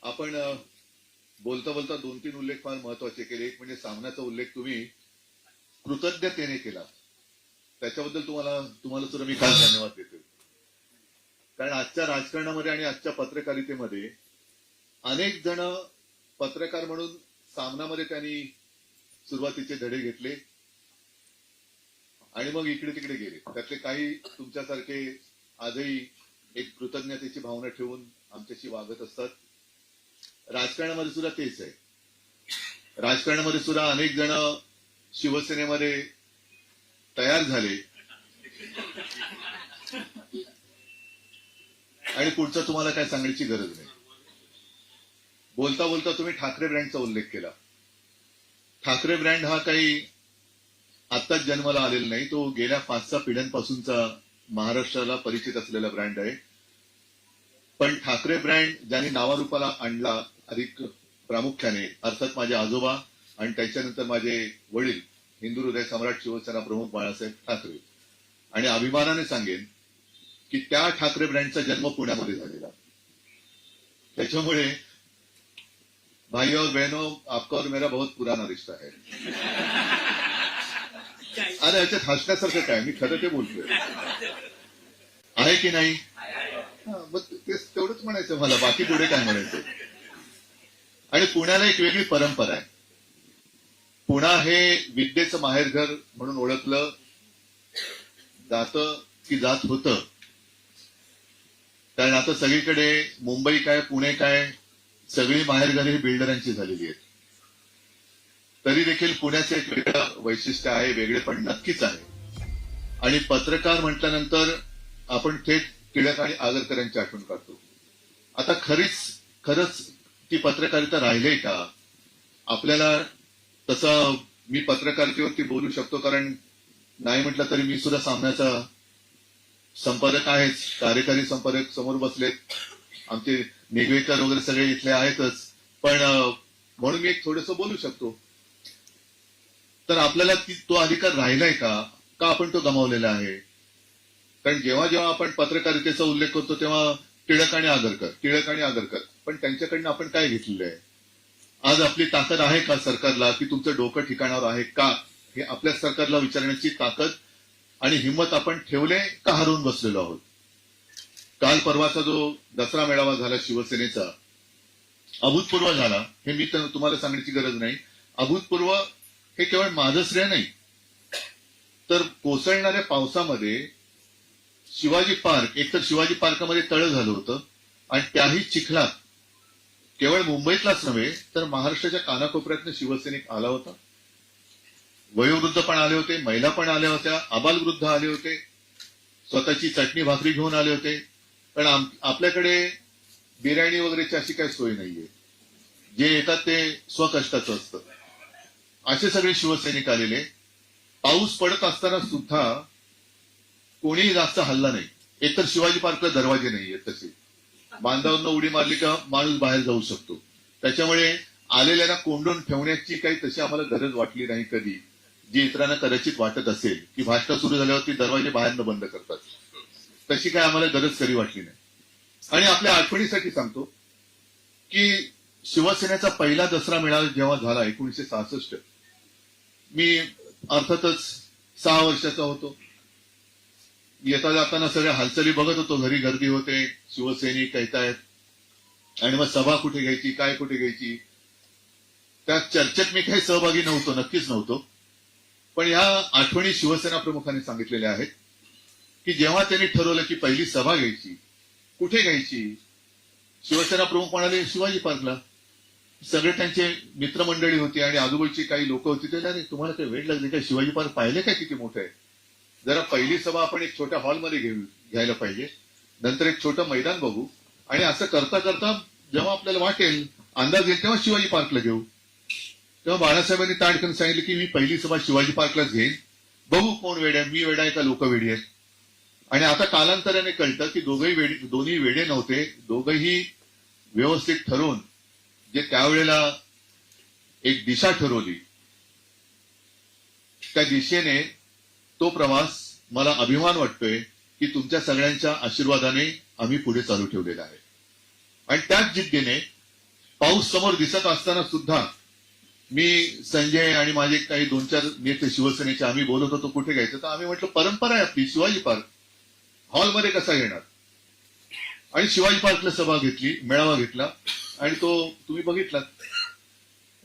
आपण बोलता बोलता दोन तीन उल्लेख फार महत्वाचे केले. एक म्हणजे सामन्याचा उल्लेख तुम्ही कृतज्ञतेने केला, त्याच्याबद्दल तुम्हाला सुद्धा मी खास धन्यवाद देतो. कारण आजच्या राजकारणामध्ये आणि आजच्या पत्रकारितेमध्ये अनेक जण पत्रकार म्हणून सामनामध्ये त्यांनी सुरुवातीचे धडे घेतले आणि मग इकडे तिकडे गेले. त्यातले काही तुमच्यासारखे आजही एक कृतज्ञतेची भावना ठेवून आमच्याशी वागत असतात. राजकारणामध्ये सुद्धा तेच आहे. राजकारणामध्ये सुद्धा अनेक जण शिवसेनेमध्ये तयार झाले आणि पुढचं तुम्हाला काय सांगण्याची गरज नाही. बोलता बोलता तुम्ही ठाकरे ब्रँडचा उल्लेख केला. ठाकरे ब्रँड हा काही आत्ताच जन्माला आलेला नाही, तो गेल्या 5-6 पिढ्यांपासूनचा महाराष्ट्राला परिचित असलेला ब्रँड आहे. पण ठाकरे ब्रँड ज्यांनी नावारूपाला आणला अधिक प्रामुख्याने अर्थात माझे आजोबा आणि त्याच्यानंतर माझे वडील हिंदू हृदय सम्राट शिवसेना प्रमुख बाळासाहेब ठाकरे. आणि अभिमानाने सांगेन की त्या ठाकरे ब्रँडचा जन्म पुण्यामध्ये झालेला. त्याच्यामुळे भाई और बहनों, आपका और मेरा बहुत पुराना रिश्ता है. अरे याच्यात हसण्यासारखं काय, मी खरं ते बोलतोय. आहे की नाही? मग तेवढंच म्हणायचं मला, बाकी पुढे काय म्हणायचं. आणि पुण्याला एक वेगळी परंपरा आहे. पुणा हे विद्येचं माहेरघर म्हणून ओळखलं जातं की जात होतं. कारण आता सगळीकडे मुंबई काय पुणे काय सगळी माहेरघरे ही बिल्डरांची झालेली आहेत. तरी देखील पुण्याचं एक वेगळं वैशिष्ट्य आहे, वेगळेपण नक्कीच आहे. आणि पत्रकार म्हटल्यानंतर आपण थेट टिळक आणि आगरकरांची आठवण काढतो. आता खरंच ती पत्रकारिता राहिलीय का आपल्याला? तसं मी पत्रकारितेवरती बोलू शकतो, कारण नाही म्हटलं तरी मी सुद्धा सामन्याचा संपादक आहेच. कार्यकारी संपादक समोर बसलेत, आमचे निगवेकर वगैरे सगळे इथले आहेतच. पण म्हणून मी एक थोडस बोलू शकतो. तर आपल्याला तो अधिकार राहिलाय का आपण तो गमावलेला आहे? कारण जेव्हा जेव्हा आपण पत्रकारितेचा उल्लेख करतो तेव्हा टिळक आणि आगरकर, पण त्यांच्याकडनं आपण काय घेतलेलं आहे? आज आपली ताकद आहे का सरकारला की तुमचं डोकं ठिकाणावर आहे का, हे आपल्या सरकारला विचारण्याची ताकद आणि हिंमत आपण ठेवले का हरवून बसलेलो आहोत? काल परवाचा जो दसरा मेळावा झाला शिवसेनेचा, अभूतपूर्व झाला. हे मी तुम्हाला सांगण्याची गरज नाही. अभूतपूर्व हे केवळ माझं श्रेय नाही, तर कोसळणाऱ्या पावसामध्ये शिवाजी पार्क, एकतर शिवाजी पार्कमध्ये तळं झालं होतं आणि त्याही चिखलात केवळ मुंबईतलाच नव्हे तर महाराष्ट्राच्या कानाकोपऱ्यातनं शिवसैनिक आला होता. वयोवृद्ध पण आले होते, महिला पण आल्या होत्या, आबालवृद्ध आले होते, स्वतःची चटणी भाकरी घेऊन आले होते. पण आपल्याकडे बिर्याणी वगैरेची अशी काही सोय नाहीये. जे येतात ते स्वकष्टाचं असतं. असे सगळे शिवसैनिक आलेले. पाऊस पडत असताना सुद्धा कोणीही जास्त हल्ला नाही. एकतर शिवाजी पार्कला दरवाजे नाहीये, तसे बांधावरनं उडी मारली का माणूस बाहेर जाऊ शकतो. त्याच्यामुळे आलेल्यांना कोंडून ठेवण्याची काही तशी आम्हाला गरज वाटली नाही कधी, जी इतरांना कदाचित वाटत असेल की भाषण सुरू झाल्यावरती दरवाजे बाहेरनं बंद करतात. तशी काय आम्हाला गरज कधी वाटली नाही. आणि आपल्या आठवणीसाठी सांगतो की शिवसेनेचा पहिला दसरा मेळावा जेव्हा झाला 1966, मी अर्थातच 6 वर्षाचा होतो. येता जाताना सगळ्या हालचाली बघत होतो. घरी गर्दी होते, शिवसैनिक येतायत, आणि मग सभा कुठे घ्यायची, काय कुठे घ्यायची, त्या चर्चेत मी काही सहभागी नव्हतो, नक्कीच नव्हतो. पण या आठवणी शिवसेना प्रमुखांनी सांगितलेल्या आहेत की जेव्हा त्यांनी ठरवलं की पहिली सभा घ्यायची, कुठे घ्यायची, शिवसेना प्रमुख म्हणाले शिवाजी पार्कला. सगळे त्यांचे मित्रमंडळी होती आणि आजूबाजूची काही लोक होती. ते अरे तुम्हाला काही वेळ लागली काय, शिवाजी पार्क पाहिले काय किती मोठं आहे, जरा पहिली सभा आपण एक छोट्या हॉलमध्ये घ्यायला पाहिजे, नंतर एक छोटं मैदान बघू, आणि असं करता करता जेव्हा आपल्याला वाटेल, अंदाज येईल, तेव्हा शिवाजी पार्कला घेऊ. तेव्हा बाळासाहेबांनी ताडकन सांगितलं की मी पहिली सभा शिवाजी पार्कलाच घेईन, बघू कोण वेड आहे, मी वेडा आहे का लोक वेडी आहेत. आणि आता कालांतराने कळतं की दोन्ही वेडे नव्हते. दोघंही व्यवस्थित ठरवून जे त्यावेळेला एक दिशा ठरवली, त्या दिशेने तो प्रवास मला अभिमान वाटतोय की तुमच्या सगळ्यांच्या आशीर्वादाने आम्ही पुढे चालू ठेवलेला आहे. आणि त्याच जिद्दीने पाऊस समोर दिसत असताना सुद्धा मी संजय आणि माझे काही 2-4 नेते शिवसेनेचे आम्ही बोलत होतो कुठे घ्यायचं, तर आम्ही म्हटलं परंपरा आहे आपली, शिवाजी पार्क हॉलमध्ये कसा घेणार. आणि शिवाजी पार्कला सभा घेतली, मेळावा घेतला आणि तो तुम्ही बघितला.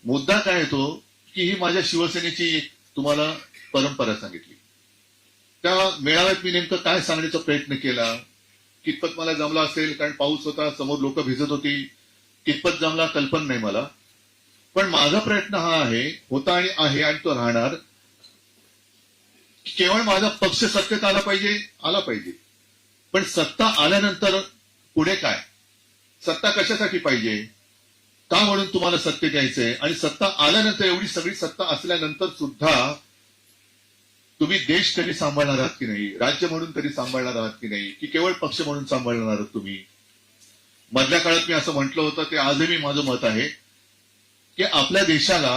मुद्दा काय तो की ही माझ्या शिवसेनेची एक तुम्हाला परंपरा सांगितली. त्या मेळाव्यात मी नेमकं काय सांगण्याचा प्रयत्न केला, कितपत मला जमला असेल, कारण पाऊस होता, समोर लोक भिजत होती, कितपत जमला कल्पना नाही मला. पण माझा प्रयत्न हा आहे, होता आणि आहे आणि तो राहणार, केवळ माझा पक्ष सत्तेत आला पाहिजे. पण सत्ता आल्यानंतर पुढे काय, सत्ता कशासाठी पाहिजे, का म्हणून तुम्हाला सत्तेत यायचंय, आणि सत्ता आल्यानंतर एवढी सगळी सत्ता असल्यानंतर सुद्धा तुम्ही देश तरी सांभाळणार आहात की नाही, राज्य म्हणून तरी सांभाळणार आहात की नाही, की केवळ पक्ष म्हणून सांभाळणार आहात तुम्ही. मधल्या काळात मी असं म्हटलं होतं, ते आजही माझं मत आहे की आपल्या देशाला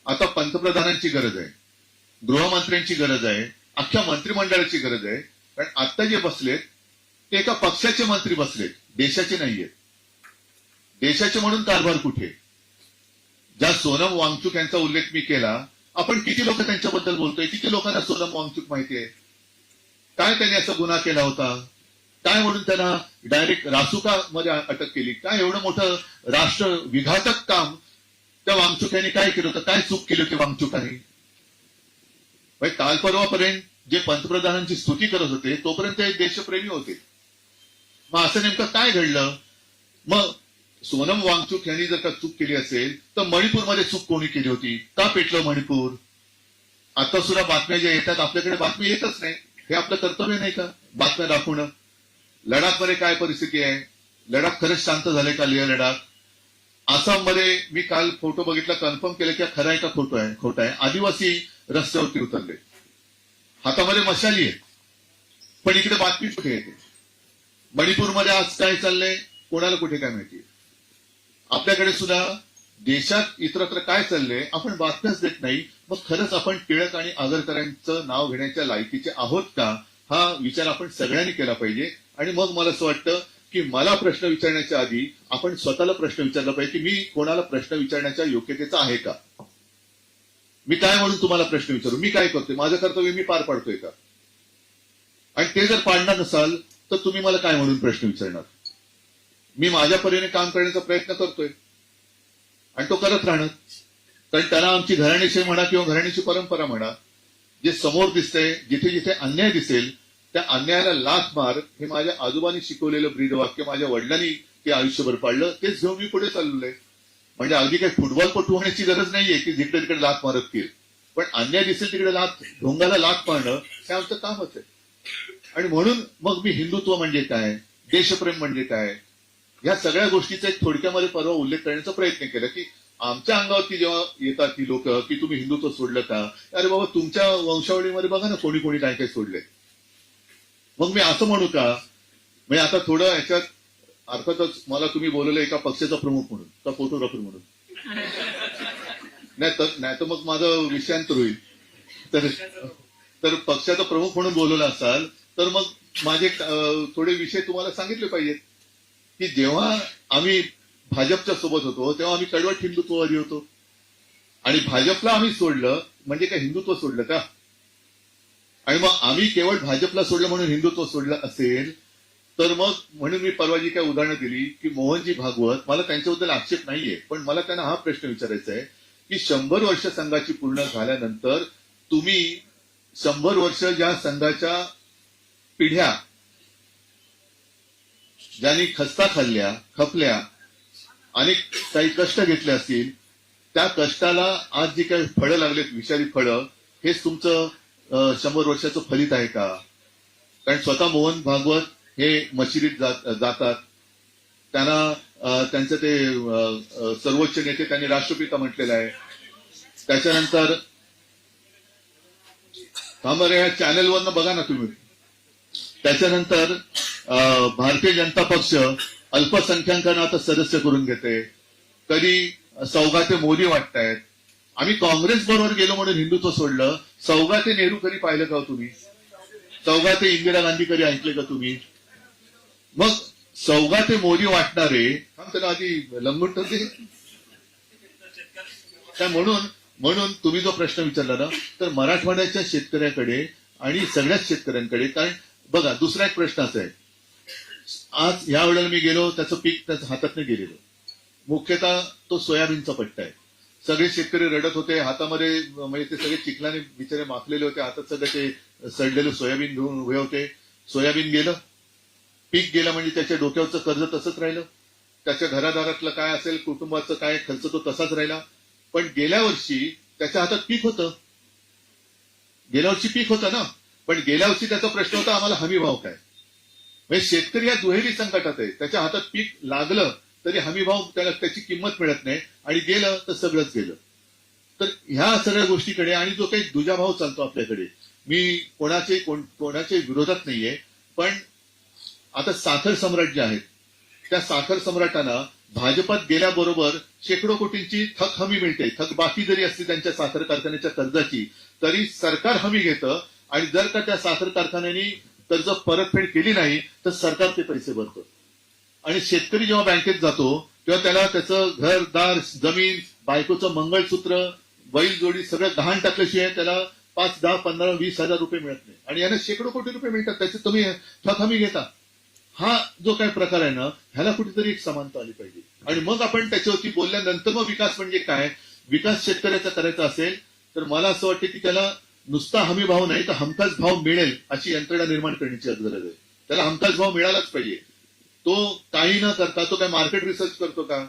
आता पंतप्रधानांची गरज आहे, गृहमंत्र्यांची गरज आहे, अख्ख्या मंत्रिमंडळाची गरज आहे. कारण आता जे बसलेत ते एका पक्षाचे मंत्री बसलेत, देशाचे नाहीयेत. देशाचे म्हणून कारभार कुठे. ज्या सोनम वांगचुक यांचा उल्लेख मी केला, आपण किती लोक त्यांच्याबद्दल बोलतोय, किती लोकांना सोनम वांगचुक माहितीये, काय त्यांनी असा गुन्हा केला होता, काय म्हणून त्यांना डायरेक्ट रासुका मध्ये अटक केली, काय एवढं मोठं राष्ट्र विघातक काम त्या वांगचुक यांनी काय केलं होतं, काय चूक केली होती वांगचुकांनी. काल परवापर्यंत जे पंतप्रधानांची स्तुती करत होते तोपर्यंत ते देशप्रेमी होते. मग असं नेमकं काय घडलं. मग सोनम वांगचुक यांनी जर का चूक केली असेल तर मणिपूरमध्ये चूक कोणी केली होती, का पेटलं मणिपूर. आता सुद्धा बातम्या ज्या येतात आपल्याकडे बातमी येतच नाही, हे आपलं कर्तव्य नाही का बातम्या दाखवणं. लडाखमध्ये काय परिस्थिती आहे, लडाख खरंच शांत झाले का, लेह लडाख. आसाममध्ये मी काल फोटो बघितला, कन्फर्म केलं की खरं आहे का खोटं आहे. आदिवासी रस्त्यावरती उतरले, हातामध्ये मशाली आहे, पण इकडे बातमी कुठे येते. मणिपूरमध्ये आज काय चाललंय कोणाला कुठे काय माहिती. आपल्याकडे सुद्धा देशात इतरत्र काय चाललंय आपण बातम्याच देत नाही. मग खरंच आपण टिळक आणि आगरकरांचं नाव घेण्याच्या लायकीचे आहोत का, हा विचार आपण सगळ्यांनी केला पाहिजे. आणि मग मला असं वाटतं की मला प्रश्न विचारण्याच्या आधी आपण स्वतःला प्रश्न विचारला पाहिजे की मी कोणाला प्रश्न विचारण्याच्या योग्यतेचा आहे का. मी काय म्हणून तुम्हाला प्रश्न विचारू, मी काय करतोय, माझं कर्तव्य मी पार पाडतोय का. आणि ते जर पाडणार नसाल तर तुम्ही मला काय म्हणून प्रश्न विचारणार. मी माझ्या परीने काम करण्याचा प्रयत्न करतोय आणि तो करत राहणार. कारण त्याला आमची घराण्याची म्हणा किंवा घराण्याची परंपरा म्हणा, जे समोर दिसतंय, जिथे जिथे अन्याय दिसेल त्या अन्यायाला लाथ मार, हे माझ्या आजोबांनी शिकवलेलं ब्रीदवाक्य माझ्या वडिलांनी ते आयुष्यभर पाळलं, तेच घेऊन मी पुढे चाललोय आहे. म्हणजे अगदी काही फुटबॉलपटू होण्याची गरज नाहीये की जिकडे तिकडे लाथ मारत केल, पण अन्याय दिसेल तिकडे ढोंगाला लाथ मारणं हे आमचं कामच आहे. आणि म्हणून मग मी हिंदुत्व म्हणजे काय, देशप्रेम म्हणजे काय, या सगळ्या गोष्टीचा एक थोडक्यामध्ये परवा उल्लेख करण्याचा प्रयत्न केला की आमच्या अंगावरती जेव्हा येतात ती लोक की तुम्ही हिंदुत्व सोडलं का, अरे बाबा तुमच्या वंशावळीमध्ये बघा ना कोणी कोणी काय काय सोडले. मग मी असं म्हणू का, म्हणजे आता थोडं याच्यात अर्थातच मला तुम्ही बोलवलं एका पक्षाचा प्रमुख म्हणून का फोटोग्राफर म्हणून, नाही तर मग माझं विषयांतर होईल. तर पक्षाचा प्रमुख म्हणून बोलवलं असाल तर मग माझे थोडे विषय तुम्हाला सांगितले पाहिजेत की जेव्हा आम्ही भाजपच्या सोबत होतो तेव्हा आम्ही कडवट हिंदुत्ववादी होतो आणि भाजपला आम्ही सोडलं म्हणजे काय हिंदुत्व सोडलं का. आणि मग आम्ही केवळ भाजपला सोडलं म्हणून हिंदुत्व सोडलं असेल तर मग म्हणून मी परवा जी काय उदाहरणं दिली की मोहनजी भागवत, मला त्यांच्याबद्दल आक्षेप नाहीये, पण मला त्यांना हा प्रश्न विचारायचा आहे की 100 वर्ष संघाची पूर्ण झाल्यानंतर तुम्ही 100 वर्ष ज्या संघाच्या पिढ्या ज्यांनी खस्ता खाल्ल्या, खपल्या आणि काही कष्ट घेतले असतील, त्या कष्टाला आज जी काही फळं लागलेत, विषारी फळं, हेच तुमचं 100 वर्षाचं फलित आहे का. कारण स्वतः मोहन भागवत हे मशिदीत जातात, त्यांना त्यांचं ते सर्वोच्च नेते त्यांनी राष्ट्रपिता म्हटलेलं आहे. त्याच्यानंतर या चॅनलवरनं बघा ना तुम्ही. त्याच्यानंतर भारतीय जनता पक्ष अल्पसंख्याकांना आता सदस्य करून घेते, कधी सौगाते मोदी वाटतायत. आम्ही काँग्रेस बरोबर गेलो म्हणून हिंदुत्व सोडलं. सौगाते नेहरू कधी पाहिलं का तुम्ही, सौगाते इंदिरा गांधी कधी ऐकले का तुम्ही. मग चौघा ते मोरी वाटणारे त्याला आधी लंगूट ते काय म्हणून तुम्ही जो प्रश्न विचारला ना, तर मराठवाड्याच्या शेतकऱ्याकडे आणि सगळ्याच शेतकऱ्यांकडे, कारण बघा दुसरा एक प्रश्न असा आहे, आज या वेळेला मी गेलो, त्याचं पीक त्याच्या हातातनं गेलेलं, मुख्यतः तो सोयाबीनचा पट्टा आहे. सगळे शेतकरी रडत होते, हातामध्ये म्हणजे ते सगळे चिखलाने बिचारे माखलेले होते, हातात सगळं ते सडलेलं सोयाबीन घेऊन उभे होते. सोयाबीन गेलं, पीक गेलं, म्हणजे त्याच्या डोक्यावरचं कर्ज तसंच राहिलं, त्याच्या घरादारातलं काय असेल, कुटुंबाचं काय खर्च तो तसाच राहिला. पण गेल्या वर्षी त्याच्या हातात पीक होतं, गेल्या वर्षी पीक होतं ना, पण गेल्या वर्षी त्याचा प्रश्न होता आम्हाला हमी भाव काय. म्हणजे शेतकरी या दुहेरी संकटात आहे, त्याच्या हातात पीक लागलं तरी हमी भाव त्याला त्याची किंमत मिळत नाही, आणि गेलं तर सगळंच गेलं. तर ह्या सगळ्या गोष्टीकडे, आणि जो काही दुजाभाव चालतो आपल्याकडे, मी कोणाचे विरोधात नाहीये, पण आता साखर सम्राट जे आहेत त्या साखर सम्राटांना भाजपात गेल्याबरोबर शेकडो कोटींची थक हमी मिळते. थक बाकी जरी असली त्यांच्या साखर कारखान्याच्या कर्जाची, तरी सरकार हमी घेतं, आणि जर का त्या साखर कारखान्यांनी कर्ज परतफेड केली नाही तर सरकार ते पैसे भरतं. आणि शेतकरी जेव्हा बँकेत जातो तेव्हा त्याला त्याचं घरदार, जमीन, बायकोचं मंगळसूत्र, बैलजोडी सगळं गहाण टाकल्याशिवाय त्याला 5, 10, 15, 20 हजार रुपये मिळत नाही, आणि यांना शेकडो कोटी रुपये मिळतात, त्याचे तुम्ही थक हमी घेता. हा जो काही प्रकार आहे ना, ह्याला कुठेतरी एक समानता आली पाहिजे. आणि मग आपण त्याच्यावरती बोलल्यानंतर मग विकास म्हणजे काय, विकास शेतकऱ्याचा करायचा असेल तर मला असं वाटतं की त्याला नुसता हमी भाव नाही तर हमखास भाव मिळेल अशी यंत्रणा निर्माण करण्याची गरज आहे. त्याला हमखास भाव मिळालाच पाहिजे. तो काही न करता तो काय मार्केट रिसर्च करतो का?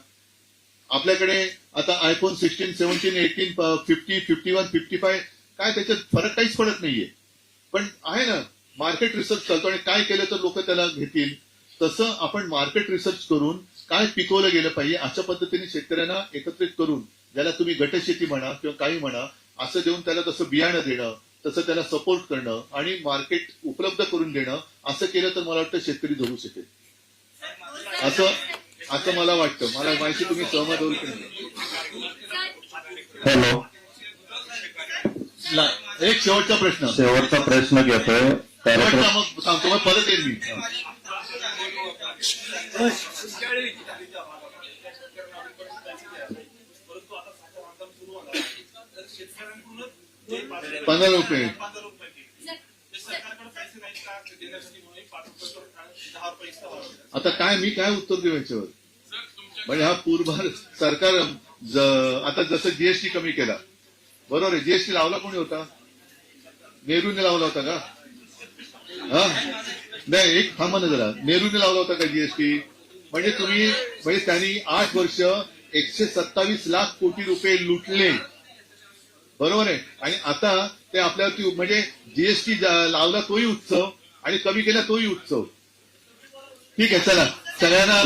आपल्याकडे आता आयफोन 16, 17, 18, 50, 51, 55 काय त्याच्यात फरक काहीच पडत नाहीये, पण आहे ना मार्केट रिसर्च चालतो, आणि काय केलं तर लोक त्याला घेतील. तसं आपण मार्केट रिसर्च करून काय पिकवलं गेलं पाहिजे अशा पद्धतीने शेतकऱ्यांना एकत्रित करून, ज्याला तुम्ही गटशेती म्हणा किंवा काही म्हणा, असं देऊन त्याला तसं बियाणं देणं, तसं त्याला सपोर्ट करणं आणि मार्केट उपलब्ध करून देणं, असं केलं तर मला वाटतं शेतकरी जगू शकेल, असं मला वाटतं. मला माहिती तुम्ही सहमत होईल की नाही. हॅलो, एक शेवटचा प्रश्न घेतोय. मग सांगतो, मग परत येईल मी. ₹15. आता काय मी काय उत्तर देऊ याच्यावर? म्हणजे हा पूर्वभार सरकार आता जसं जीएसटी कमी केला, बरोबर आहे, जीएसटी लावला कोणी होता? नेहरूने लावला होता का? हा नाही, एक थांबा ना जरा, नेहरूने लावला होता का जीएसटी? म्हणजे म्हणजे त्यांनी 8 वर्ष 127 लाख कोटी रुपये लुटले, बरोबर आहे. आणि आता ते आपल्यावरती म्हणजे जीएसटी लावला तोही उत्सव आणि कमी केला तोही उत्सव. ठीक आहे, चला सगळ्यांना